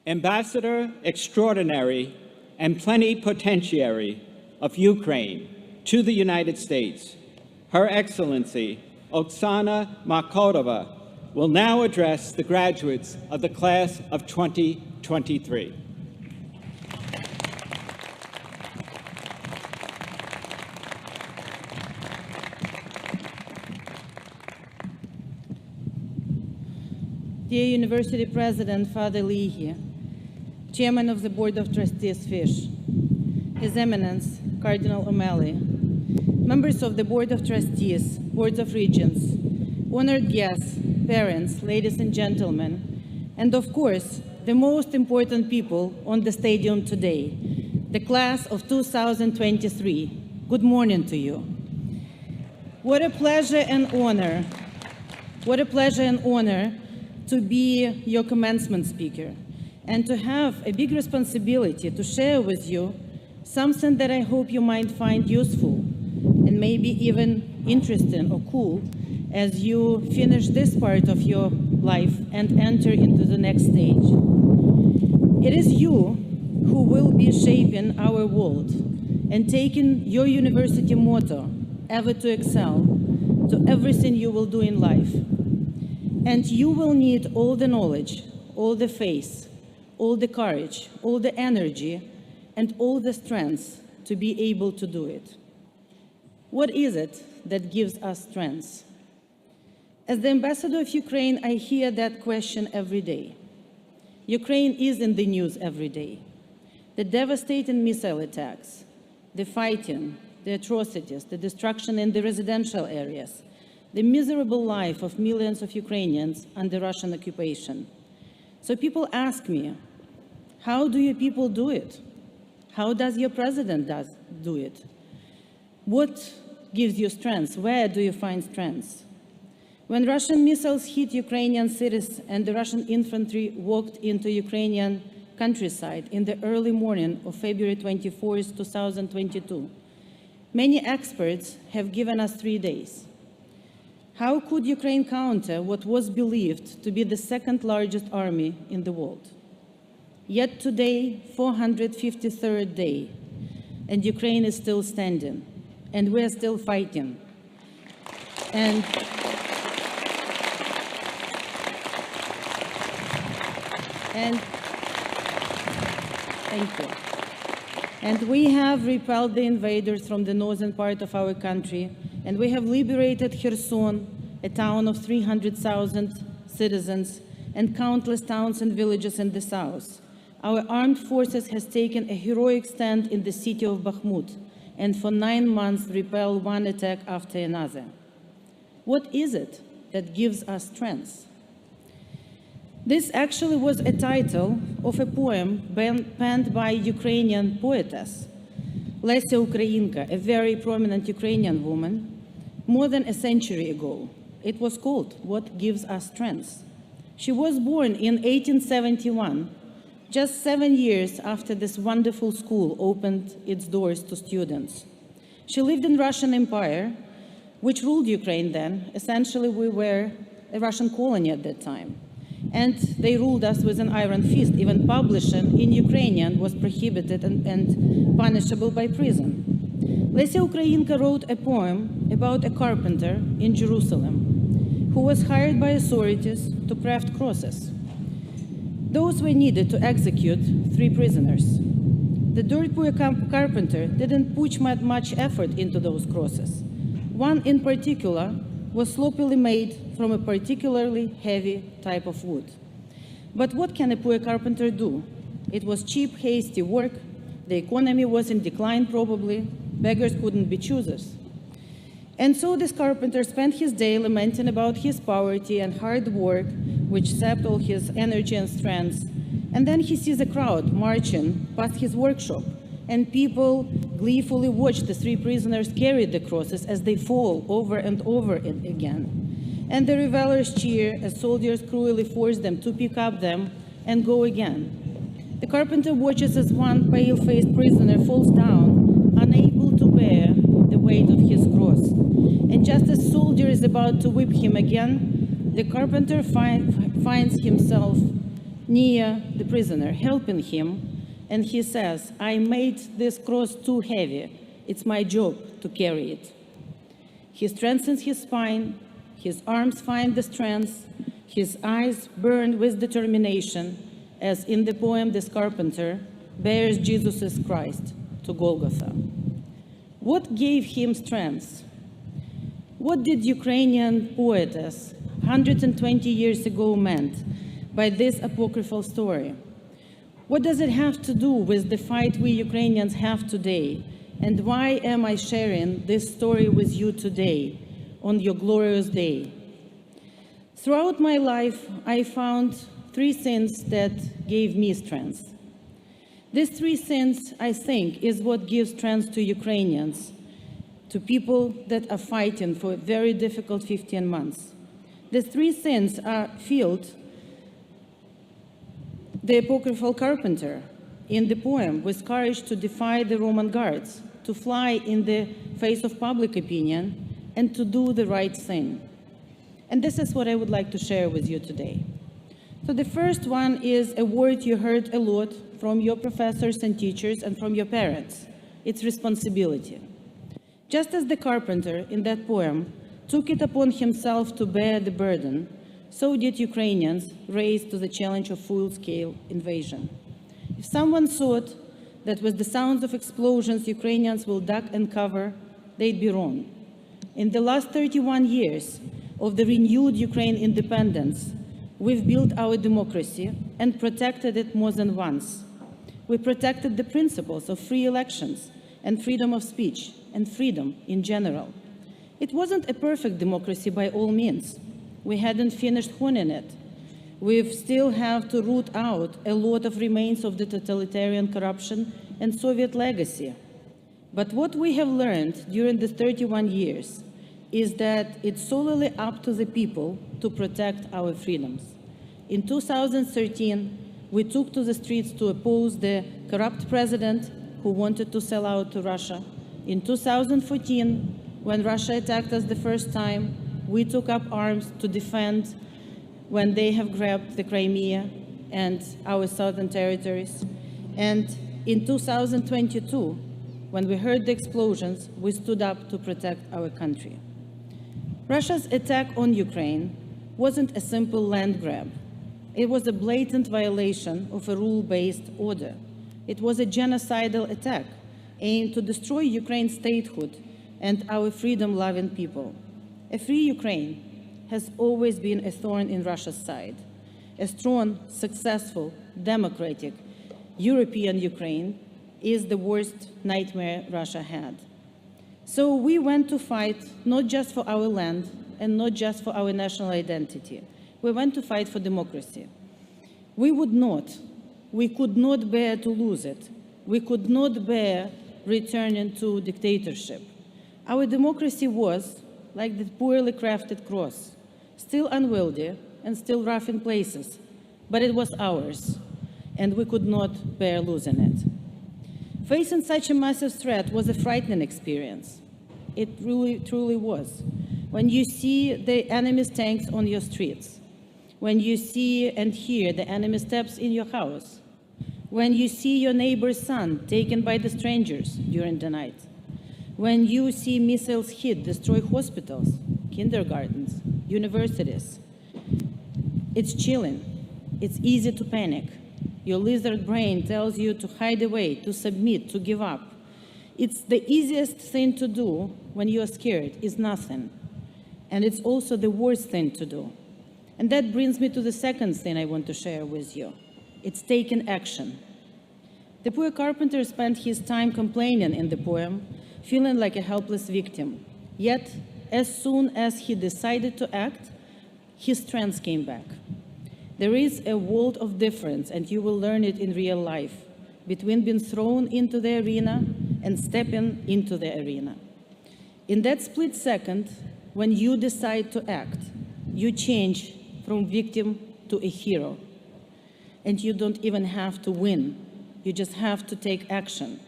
Ambassador Extraordinary and Plenipotentiary of Ukraine to the United States, Her Excellency Oksana Markarova will now address the graduates of the class of 2023. Dear University President Father Leahy, Chairman of the Board of Trustees Fish, His Eminence Cardinal O'Malley, members of the Board of Trustees, Boards of Regents, honored guests, parents, ladies and gentlemen, and of course, the most important people on the stadium today, the class of 2023. Good morning to you. What a pleasure and honor. What a pleasure and honor to be your commencement speaker and to have a big responsibility to share with you something that I hope you might find useful and maybe even interesting or cool as you finish this part of your life and enter into the next stage. It is you who will be shaping our world and taking your university motto, ever to excel, to everything you will do in life. And you will need all the knowledge, all the faith, all the courage, all the energy, and all the strength to be able to do it. What is it that gives us strength? As the ambassador of Ukraine, I hear that question every day. Ukraine is in the news every day. The devastating missile attacks, the fighting, the atrocities, the destruction in the residential areas, the miserable life of millions of Ukrainians under Russian occupation. So people ask me, how do your people do it? How does your president do it? What gives you strength? Where do you find strength? When Russian missiles hit Ukrainian cities and the Russian infantry walked into Ukrainian countryside in the early morning of February 24, 2022, many experts have given us 3 days. How could Ukraine counter what was believed to be the second largest army in the world? Yet today, 453rd day, and Ukraine is still standing, and we're still fighting. And thank you. And we have repelled the invaders from the northern part of our country, and we have liberated Kherson, a town of 300,000 citizens, and countless towns and villages in the south. Our armed forces has taken a heroic stand in the city of Bakhmut, and for 9 months repelled one attack after another. What is it that gives us strength? This actually was a title of a poem penned by Ukrainian poetess, Lesia Ukrainka, a very prominent Ukrainian woman, more than a century ago. It was called What Gives Us Strength. She was born in 1871, just 7 years after this wonderful school opened its doors to students. She lived in Russian Empire, which ruled Ukraine then. Essentially, we were a Russian colony at that time. And they ruled us with an iron fist. Even publishing in Ukrainian was prohibited and punishable by prison. Lesia Ukrainka wrote a poem about a carpenter in Jerusalem who was hired by authorities to craft crosses. Those were needed to execute 3 prisoners. The dirt poor carpenter didn't put much effort into those crosses. One in particular was sloppily made from a particularly heavy type of wood. But what can a poor carpenter do? It was cheap, hasty work. The economy was in decline probably. Beggars couldn't be choosers. And so this carpenter spent his day lamenting about his poverty and hard work, which sapped all his energy and strength. And then he sees a crowd marching past his workshop, and people gleefully watch the 3 prisoners carry the crosses as they fall over and over again. And the revelers cheer as soldiers cruelly force them to pick up them and go again. The carpenter watches as one pale-faced prisoner falls down, unable to bear the weight of his cross. And just as soldier is about to whip him again, the carpenter finds himself near the prisoner, helping him, and he says, "I made this cross too heavy. It's my job to carry it." He strengthens his spine, his arms find the strength, his eyes burn with determination, as in the poem this carpenter bears Jesus' Christ to Golgotha. What gave him strength? What did Ukrainian poetess 120 years ago meant by this apocryphal story? What does it have to do with the fight we Ukrainians have today? And why am I sharing this story with you today on your glorious day? Throughout my life, I found 3 things that gave me strength. These 3 things, I think, is what gives strength to Ukrainians, to people that are fighting for a very difficult 15 months. The 3 things are filled the apocryphal carpenter in the poem with courage to defy the Roman guards, to fly in the face of public opinion, and to do the right thing. And this is what I would like to share with you today. So the first one is a word you heard a lot from your professors and teachers and from your parents. It's responsibility. Just as the carpenter in that poem took it upon himself to bear the burden, so did Ukrainians raised to the challenge of full-scale invasion. If someone thought that with the sounds of explosions Ukrainians will duck and cover, they'd be wrong. In the last 31 years of the renewed Ukraine independence, we've built our democracy and protected it more than once. We protected the principles of free elections and freedom of speech and freedom in general. It wasn't a perfect democracy by all means. We hadn't finished honing it. We still have to root out a lot of remains of the totalitarian corruption and Soviet legacy. But what we have learned during the 31 years is that it's solely up to the people to protect our freedoms. In 2013, we took to the streets to oppose the corrupt president who wanted to sell out to Russia. In 2014, when Russia attacked us the first time, we took up arms to defend when they have grabbed the Crimea and our southern territories. And in 2022, when we heard the explosions, we stood up to protect our country. Russia's attack on Ukraine wasn't a simple land grab. It was a blatant violation of a rule-based order. It was a genocidal attack aimed to destroy Ukraine's statehood and our freedom-loving people. A free Ukraine has always been a thorn in Russia's side. A strong, successful, democratic, European Ukraine is the worst nightmare Russia had. So we went to fight not just for our land and not just for our national identity. We went to fight for democracy. We could not bear to lose it. We could not bear returning to dictatorship. Our democracy was like the poorly crafted cross, still unwieldy and still rough in places, but it was ours, and we could not bear losing it. Facing such a massive threat was a frightening experience. It really, truly was. When you see the enemy's tanks on your streets, when you see and hear the enemy steps in your house, when you see your neighbor's son taken by the strangers during the night, when you see missiles hit, destroy hospitals, kindergartens, universities, it's chilling. It's easy to panic. Your lizard brain tells you to hide away, to submit, to give up. It's the easiest thing to do when you are scared, is nothing. And it's also the worst thing to do. And that brings me to the second thing I want to share with you. It's taking action. The poor carpenter spent his time complaining in the poem, feeling like a helpless victim. Yet, as soon as he decided to act, his strength came back. There is a world of difference, and you will learn it in real life, between being thrown into the arena and stepping into the arena. In that split second, when you decide to act, you change from victim to a hero. And you don't even have to win. You just have to take action.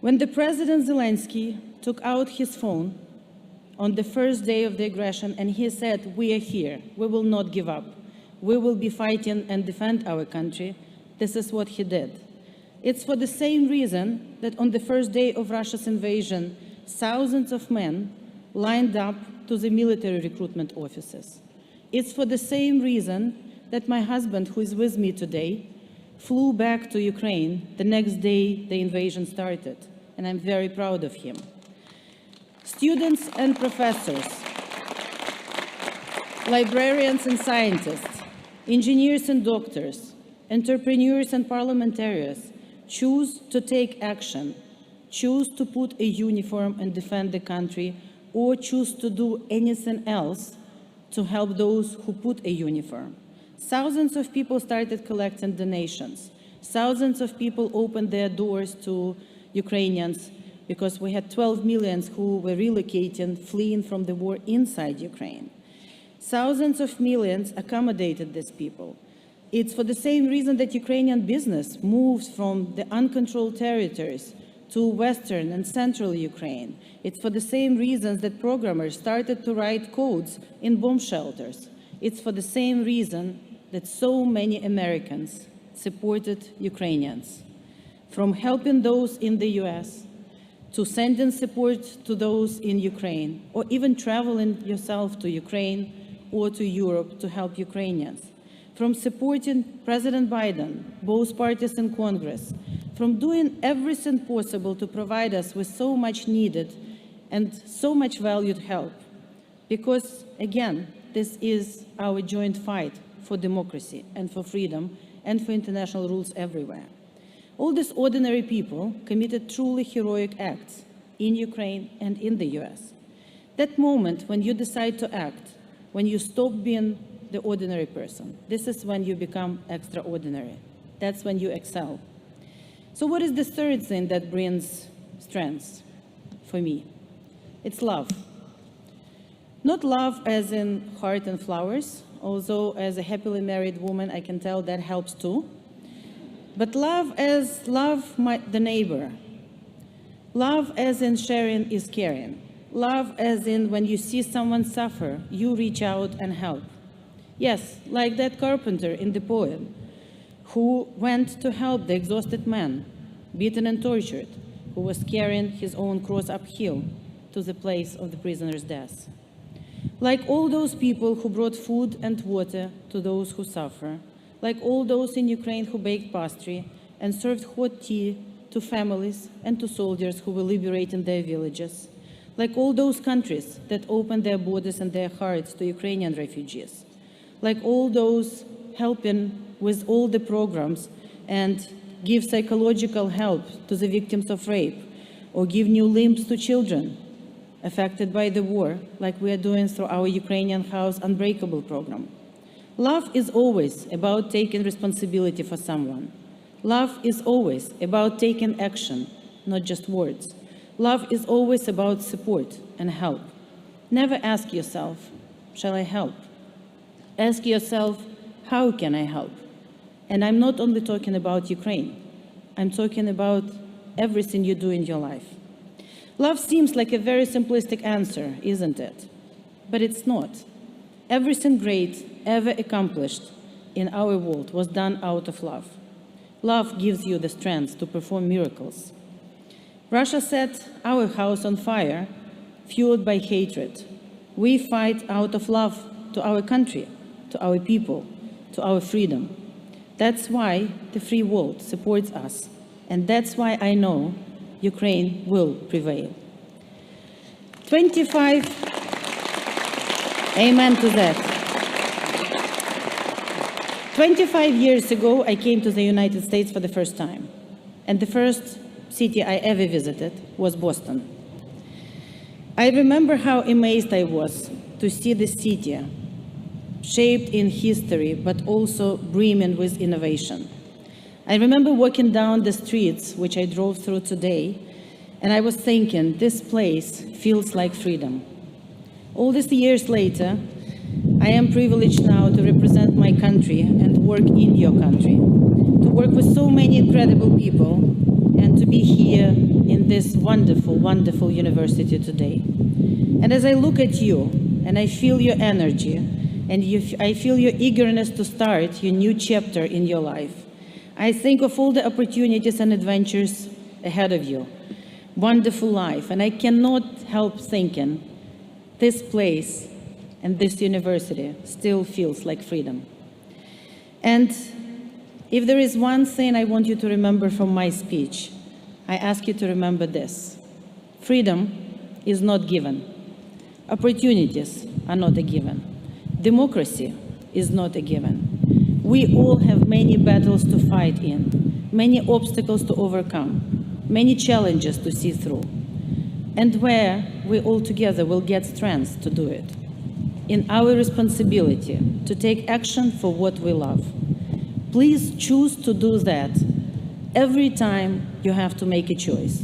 When the President Zelensky took out his phone on the first day of the aggression and he said, "We are here, we will not give up. we will be fighting and defend our country, this is what he did. It's for the same reason that on the first day of Russia's invasion, thousands of men lined up to the military recruitment offices. It's for the same reason that my husband, who is with me today, flew back to Ukraine the next day the invasion started, and I'm very proud of him. Students and professors, librarians and scientists, engineers and doctors, entrepreneurs and parliamentarians choose to take action, choose to put a uniform and defend the country, or choose to do anything else to help those who put a uniform. Thousands of people started collecting donations. Thousands of people opened their doors to Ukrainians because we had 12 million who were relocating, fleeing from the war inside Ukraine. Thousands of millions accommodated these people. It's for the same reason that Ukrainian business moved from the uncontrolled territories to Western and Central Ukraine. It's for the same reasons that programmers started to write codes in bomb shelters. It's for the same reason that so many Americans supported Ukrainians. From helping those in the US, to sending support to those in Ukraine, or even traveling yourself to Ukraine or to Europe to help Ukrainians. From supporting President Biden, both parties in Congress, from doing everything possible to provide us with so much needed and so much valued help. Because, again, this is our joint fight for democracy and for freedom and for international rules everywhere. All these ordinary people committed truly heroic acts in Ukraine and in the US. That moment when you decide to act, when you stop being the ordinary person, this is when you become extraordinary. That's when you excel. So what is the third thing that brings strength for me? It's love. Not love as in heart and flowers, although as a happily married woman, I can tell that helps too. But love as the neighbor. Love as in sharing is caring. Love as in when you see someone suffer, you reach out and help. Yes, like that carpenter in the poem, who went to help the exhausted man, beaten and tortured, who was carrying his own cross uphill to the place of the prisoner's death. Like all those people who brought food and water to those who suffer, like all those in Ukraine who baked pastry and served hot tea to families and to soldiers who were liberating their villages, like all those countries that opened their borders and their hearts to Ukrainian refugees, like all those helping with all the programs and give psychological help to the victims of rape, or give new limbs to children affected by the war, like we are doing through our Ukrainian House Unbreakable program. Love is always about taking responsibility for someone. Love is always about taking action, not just words. Love is always about support and help. Never ask yourself, shall I help? Ask yourself, how can I help? And I'm not only talking about Ukraine. I'm talking about everything you do in your life. Love seems like a very simplistic answer, isn't it? But it's not. Everything great ever accomplished in our world was done out of love. Love gives you the strength to perform miracles. Russia set our house on fire, fueled by hatred. We fight out of love to our country, to our people, to our freedom. That's why the free world supports us, and that's why I know Ukraine will prevail. 25 Amen to that. 25 years ago, I came to the United States for the first time. And the first city I ever visited was Boston. I remember how amazed I was to see the city, shaped in history, but also brimming with innovation. I remember walking down the streets, which I drove through today, and I was thinking, this place feels like freedom. All these years later, I am privileged now to represent my country and work in your country, to work with so many incredible people, and to be here in this wonderful, wonderful university today. And as I look at you, and I feel your energy, and I feel your eagerness to start your new chapter in your life. I think of all the opportunities and adventures ahead of you. Wonderful life, and I cannot help thinking this place and this university still feels like freedom. And if there is one thing I want you to remember from my speech, I ask you to remember this. Freedom is not given. Opportunities are not a given. Democracy is not a given. We all have many battles to fight in, many obstacles to overcome, many challenges to see through, and where we all together will get strength to do it. In our responsibility to take action for what we love. Please choose to do that every time you have to make a choice.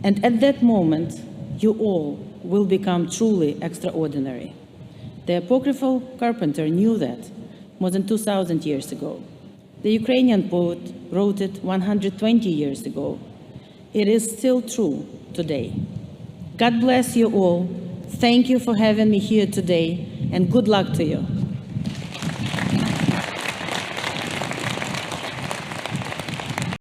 And at that moment, you all will become truly extraordinary. The apocryphal Carpenter knew that more than 2,000 years ago. The Ukrainian poet wrote it 120 years ago. It is still true today. God bless you all. Thank you for having me here today, and good luck to you.